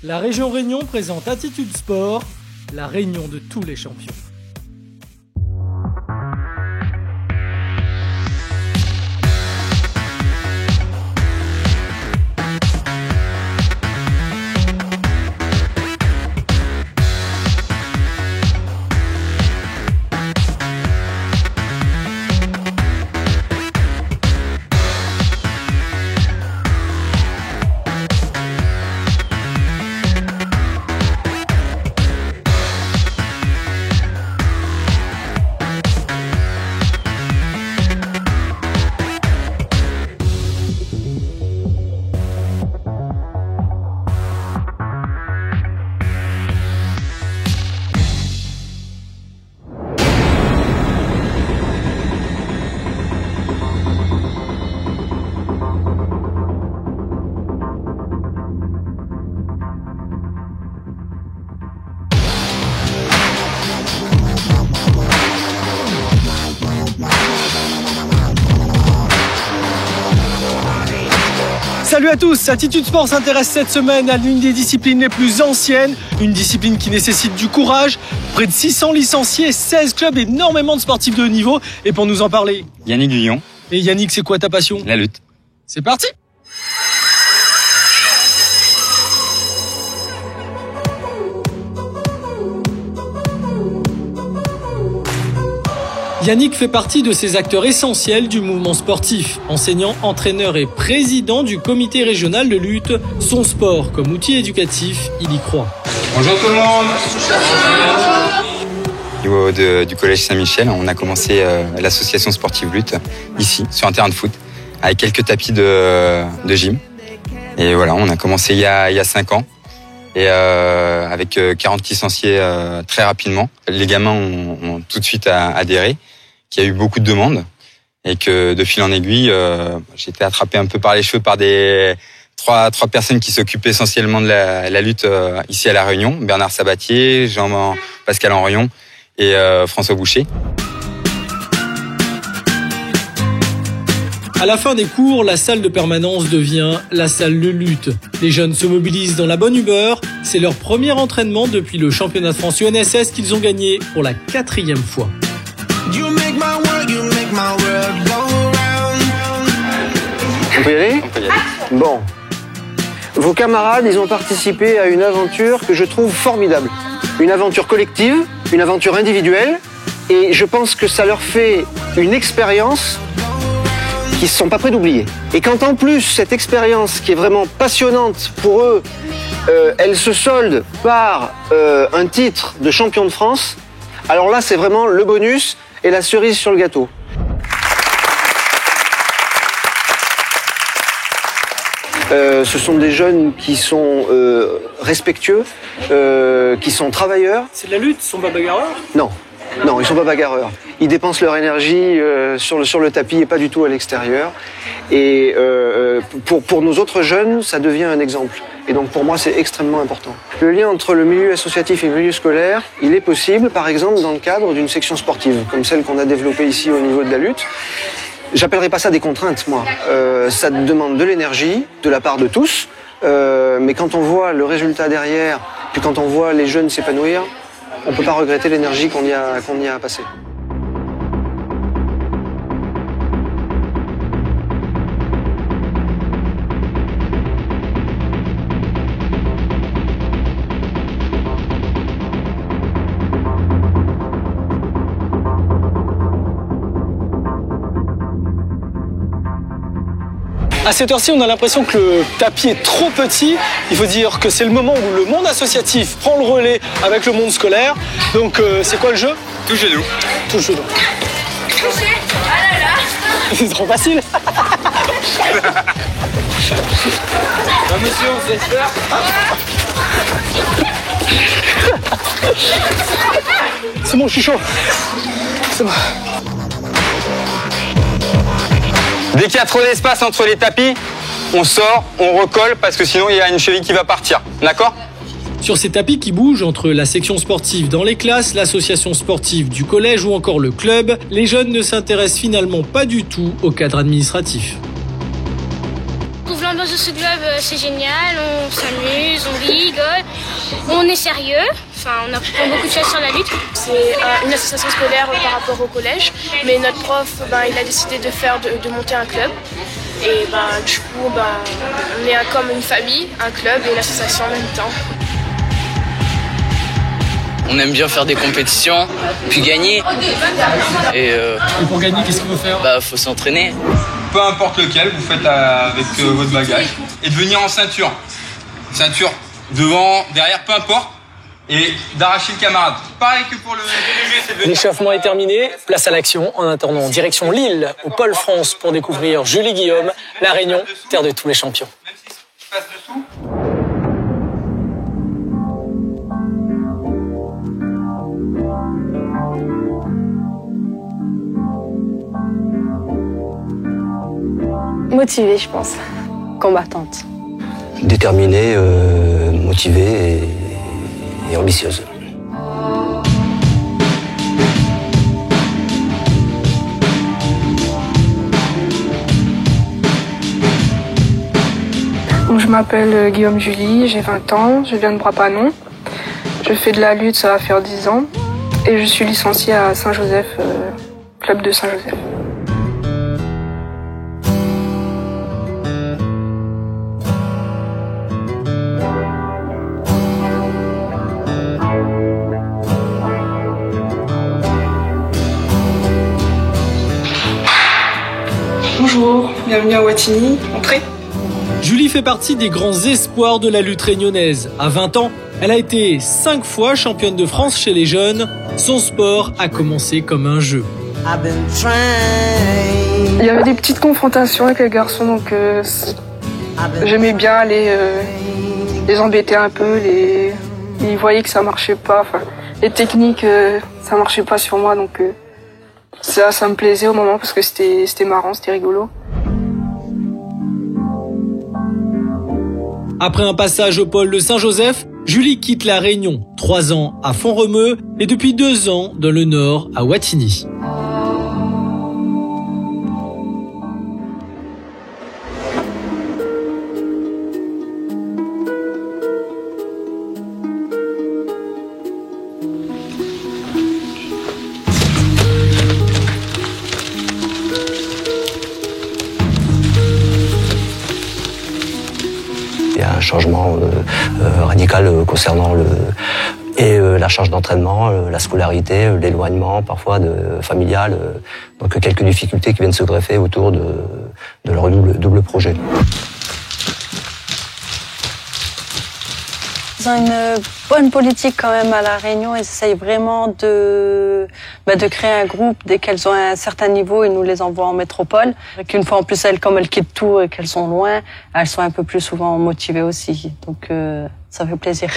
La région Réunion présente Attitude Sport, la réunion de tous les champions. Salut à tous, Attitude Sport s'intéresse cette semaine à l'une des disciplines les plus anciennes, une discipline qui nécessite du courage, près de 600 licenciés, 16 clubs, énormément de sportifs de haut niveau. Et pour nous en parler, Yannick Guyon. Et Yannick, c'est quoi ta passion? La lutte. C'est parti! Yannick fait partie de ces acteurs essentiels du mouvement sportif. Enseignant, entraîneur et président du comité régional de lutte, son sport comme outil éducatif, il y croit. Bonjour tout le monde. Au niveau du collège Saint-Michel, on a commencé l'association sportive lutte ici, sur un terrain de foot, avec quelques tapis de gym. Et voilà, on a commencé il y a 5 ans. Et avec 40 licenciés très rapidement. Les gamins ont tout de suite adhéré, qu'il y a eu beaucoup de demandes et que de fil en aiguille, j'ai été attrapé un peu par les cheveux par trois personnes qui s'occupaient essentiellement de la lutte ici à La Réunion. Bernard Sabatier, Jean-Pascal Henrion et François Boucher. À la fin des cours, la salle de permanence devient la salle de lutte. Les jeunes se mobilisent dans la bonne humeur. C'est leur premier entraînement depuis le championnat de France UNSS qu'ils ont gagné pour la 4e fois. On peut y aller ? On peut y aller. Bon. Vos camarades, ils ont participé à une aventure que je trouve formidable. Une aventure collective, une aventure individuelle. Et je pense que ça leur fait une expérience qui ne sont pas prêts d'oublier. Et quand en plus, cette expérience qui est vraiment passionnante pour eux, elle se solde par un titre de champion de France, alors là, c'est vraiment le bonus et la cerise sur le gâteau. Ce sont des jeunes qui sont respectueux, qui sont travailleurs. C'est de la lutte, ils sont pas bagarreurs ? Non, ils sont pas bagarreurs. Ils dépensent leur énergie sur le tapis et pas du tout à l'extérieur. Et pour nos autres jeunes, ça devient un exemple. Et donc pour moi, c'est extrêmement important. Le lien entre le milieu associatif et le milieu scolaire, il est possible, par exemple, dans le cadre d'une section sportive, comme celle qu'on a développée ici au niveau de la lutte. J'appellerais pas ça des contraintes, moi. Ça demande de l'énergie de la part de tous. Mais quand on voit le résultat derrière, puis quand on voit les jeunes s'épanouir, on peut pas regretter l'énergie qu'on y a passée. À cette heure-ci, on a l'impression que le tapis est trop petit. Il faut dire que c'est le moment où le monde associatif prend le relais avec le monde scolaire. Donc, c'est quoi le jeu ? Touche genou. Touche genou. Toucher. Ah là là. C'est trop facile. Monsieur, on s'espère. C'est bon, je suis chaud. C'est bon. Dès qu'il y a trop d'espace entre les tapis, on sort, on recolle parce que sinon il y a une cheville qui va partir. D'accord ? Sur ces tapis qui bougent entre la section sportive dans les classes, l'association sportive du collège ou encore le club, les jeunes ne s'intéressent finalement pas du tout au cadre administratif. Ouvre L'ambiance de ce club, c'est génial, on s'amuse, on rigole, on est sérieux, enfin on apprend beaucoup de choses sur la lutte. C'est une association scolaire par rapport au collège, mais notre prof, il a décidé de monter un club. Et du coup, on est comme une famille, un club et une association en même temps. On aime bien faire des compétitions, puis gagner. Et pour gagner, qu'est-ce qu'il faut faire? Faut s'entraîner. Peu importe lequel, vous faites avec votre bagage. Et de venir en ceinture. Ceinture devant, derrière, peu importe. Et d'arracher le camarade. Pareil que pour le DDG. L'échauffement est terminé, place à l'action. En attendant, direction Lille, au Pôle France, pour découvrir Julie Guillaume, La Réunion, terre de tous les champions. Même si je passe dessous. Motivée, je pense. Combattante. Déterminée, motivée et ambitieuse. Je m'appelle Guillaume Julie, j'ai 20 ans, je viens de Bras-Panon. Je fais de la lutte, ça va faire 10 ans. Et je suis licenciée à Saint-Joseph, club de Saint-Joseph. Bonjour, bienvenue à Wattignies, entrez. Julie fait partie des grands espoirs de la lutte réunionnaise. À 20 ans, elle a été 5 fois championne de France chez les jeunes. Son sport a commencé comme un jeu. Il y avait des petites confrontations avec les garçons, donc j'aimais bien les embêter un peu. Ils voyaient que ça marchait pas. Les techniques, ça marchait pas sur moi, donc ça me plaisait au moment parce que c'était marrant, c'était rigolo. Après un passage au pôle de Saint-Joseph, Julie quitte la Réunion, 3 ans à Font-Romeu et depuis 2 ans dans le Nord à Wattignies. Il y a un changement radical concernant la charge d'entraînement, la scolarité, l'éloignement parfois familial, donc quelques difficultés qui viennent se greffer autour de leur double projet. Ils ont une bonne politique quand même à La Réunion. Ils essayent vraiment de créer un groupe. Dès qu'elles ont un certain niveau, ils nous les envoient en métropole. Qu'une fois en plus, comme elles quittent tout et qu'elles sont loin, elles sont un peu plus souvent motivées aussi. Donc ça fait plaisir.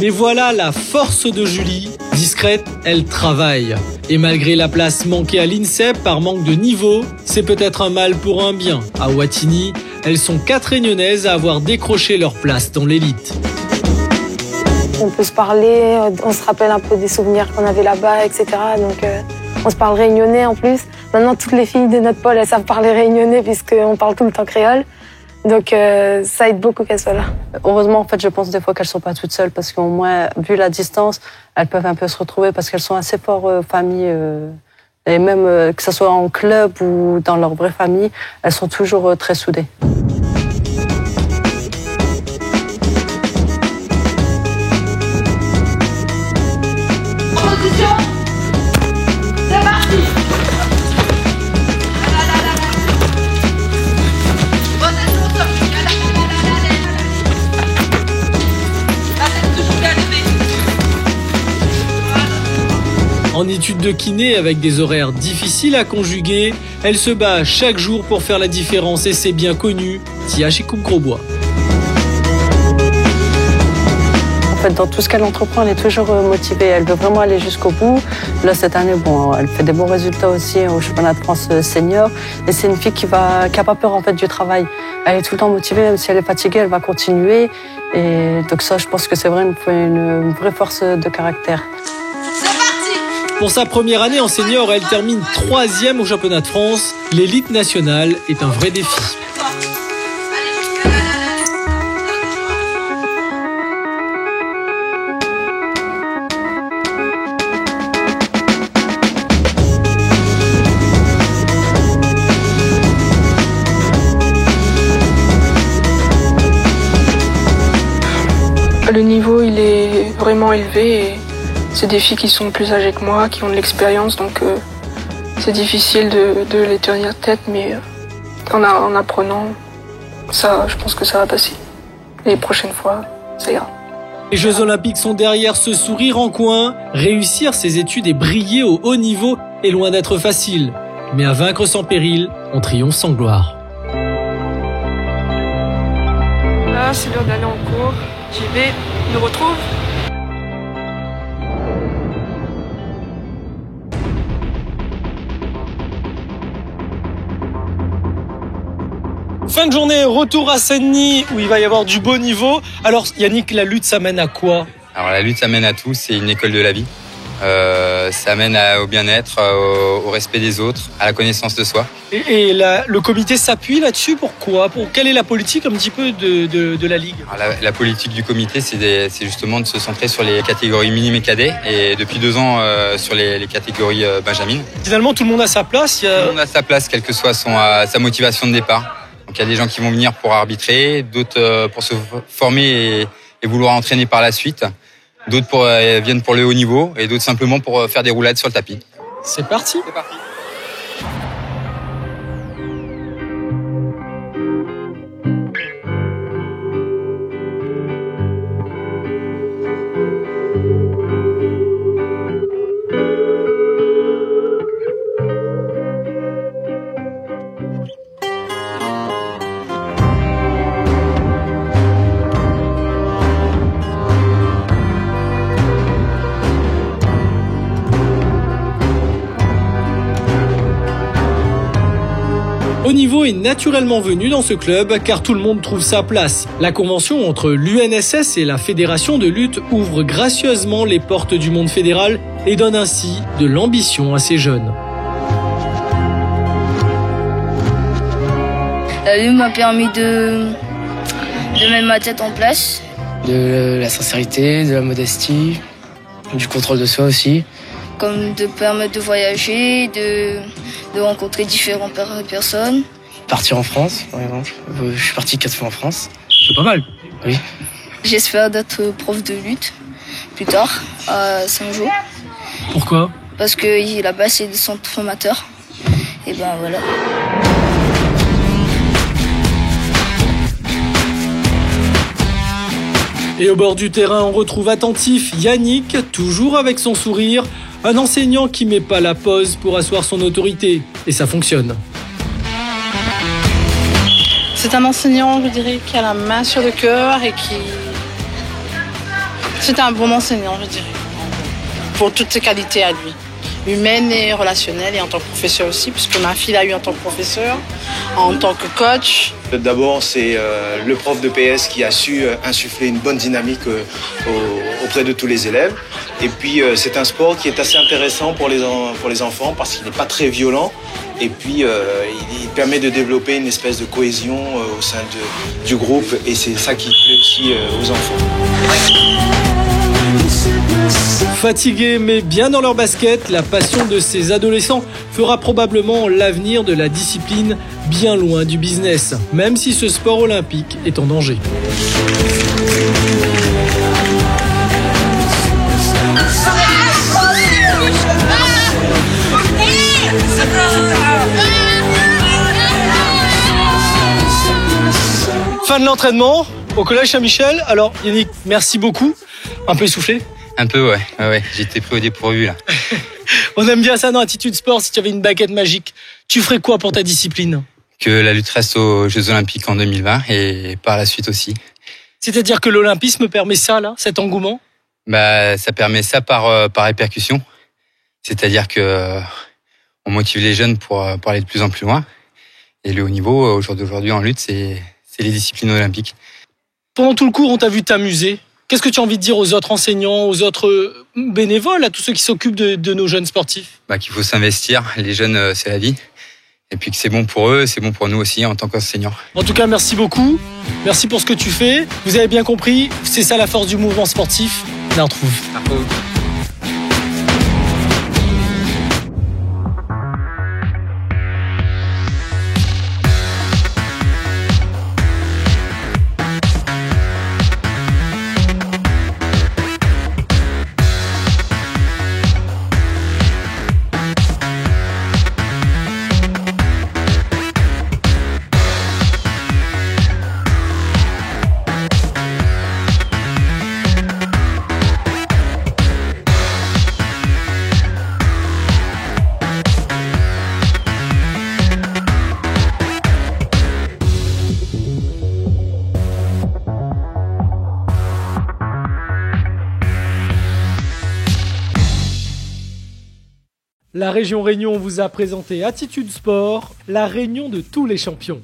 Mais voilà la force de Julie. Discrète, elle travaille. Et malgré la place manquée à l'INSEP par manque de niveau, c'est peut-être un mal pour un bien. À Wattignies, elles sont 4 Réunionnaises à avoir décroché leur place dans l'élite. On peut se parler, on se rappelle un peu des souvenirs qu'on avait là-bas, etc. Donc on se parle réunionnais en plus. Maintenant, toutes les filles de notre pôle, elles savent parler réunionnais puisqu'on parle tout le temps créole. Donc ça aide beaucoup qu'elles soient là. Heureusement, en fait, je pense des fois qu'elles sont pas toutes seules parce qu'au moins, vu la distance, elles peuvent un peu se retrouver parce qu'elles sont assez fortes famille. Et même que ce soit en club ou dans leur vraie famille, elles sont toujours très soudées. Position. C'est parti. En études de kiné avec des horaires difficiles à conjuguer, elle se bat chaque jour pour faire la différence et c'est bien connu. Tia chez Coupe Grosbois. En fait, dans tout ce qu'elle entreprend, elle est toujours motivée. Elle veut vraiment aller jusqu'au bout. Là, cette année, elle fait des bons résultats aussi au championnat de France senior. Et c'est une fille qui a pas peur en fait du travail. Elle est tout le temps motivée, même si elle est fatiguée, elle va continuer. Et donc ça, je pense que c'est vrai une vraie force de caractère. C'est parti. Pour sa première année en senior, elle termine 3e au championnat de France. L'élite nationale est un vrai défi. Le niveau, il est vraiment élevé et c'est des filles qui sont plus âgées que moi, qui ont de l'expérience, donc c'est difficile de les tenir tête, mais en apprenant, ça, je pense que ça va passer. Les prochaines fois, ça ira. Les Jeux Olympiques sont derrière ce sourire en coin. Réussir ses études et briller au haut niveau est loin d'être facile. Mais à vaincre sans péril, on triomphe sans gloire. Là, c'est l'heure d'aller en cours. J'y vais, on nous retrouve. Fin de journée, retour à Saint-Denis où il va y avoir du beau niveau. Alors Yannick, la lutte, ça mène à quoi? Alors la lutte, ça mène à tout, c'est une école de la vie. Ça mène au bien-être, au respect des autres, à la connaissance de soi. Et le comité s'appuie là-dessus, pourquoi? Quelle est la politique un petit peu de la Ligue? Alors la politique du comité, c'est justement de se centrer sur les catégories minimes et cadets, et depuis 2 ans sur les catégories benjamines. Finalement, tout le monde a sa place. Tout le monde a sa place, quelle que soit sa motivation de départ. Donc il y a des gens qui vont venir pour arbitrer, d'autres pour se former et vouloir entraîner par la suite. D'autres viennent pour le haut niveau et d'autres simplement pour faire des roulades sur le tapis. C'est parti. C'est parti. Haut niveau est naturellement venu dans ce club car tout le monde trouve sa place. La convention entre l'UNSS et la Fédération de lutte ouvre gracieusement les portes du monde fédéral et donne ainsi de l'ambition à ces jeunes. La lutte m'a permis de mettre ma tête en place. De la sincérité, de la modestie, du contrôle de soi aussi. Comme de permettre de voyager, de rencontrer différentes personnes. Partir en France, par exemple. Je suis parti 4 fois en France. C'est pas mal. Oui. J'espère d'être prof de lutte plus tard, à Saint-Jean. Pourquoi? Parce que là-bas, c'est des centres formateurs. Et ben voilà. Et au bord du terrain, on retrouve attentif Yannick, toujours avec son sourire. Un enseignant qui met pas la pause pour asseoir son autorité. Et ça fonctionne. C'est un enseignant, je dirais, qui a la main sur le cœur et qui... C'est un bon enseignant, je dirais. Pour toutes ses qualités à lui. Humaine et relationnelle et en tant que professeur aussi, puisque ma fille l'a eu en tant que professeur, en tant que coach. D'abord, c'est le prof de PS qui a su insuffler une bonne dynamique auprès de tous les élèves. Et puis, c'est un sport qui est assez intéressant pour les enfants parce qu'il n'est pas très violent. Et puis, il permet de développer une espèce de cohésion au sein du groupe. Et c'est ça qui plaît aussi aux enfants. Fatigués mais bien dans leur basket, la passion de ces adolescents fera probablement l'avenir de la discipline bien loin du business, même si ce sport olympique est en danger. Fin de l'entraînement au collège Saint-Michel. Alors Yannick, merci beaucoup. Un peu essoufflé? Un peu, ouais. J'étais pris au dépourvu, là. On aime bien ça dans Attitude Sport. Si tu avais une baguette magique, tu ferais quoi pour ta discipline? Que la lutte reste aux Jeux Olympiques en 2020 et par la suite aussi. C'est-à-dire que l'olympisme permet ça, là, cet engouement? Ça permet ça par répercussion. C'est-à-dire que on motive les jeunes pour aller de plus en plus loin. Et le haut niveau, au jour d'aujourd'hui en lutte, c'est les disciplines olympiques. Pendant tout le cours, on t'a vu t'amuser. Qu'est-ce que tu as envie de dire aux autres enseignants, aux autres bénévoles, à tous ceux qui s'occupent de nos jeunes sportifs? Qu'il faut s'investir. Les jeunes, c'est la vie. Et puis que c'est bon pour eux, c'est bon pour nous aussi en tant qu'enseignants. En tout cas, merci beaucoup. Merci pour ce que tu fais. Vous avez bien compris, c'est ça la force du mouvement sportif. On la retrouve. La région Réunion vous a présenté Attitude Sport, la réunion de tous les champions.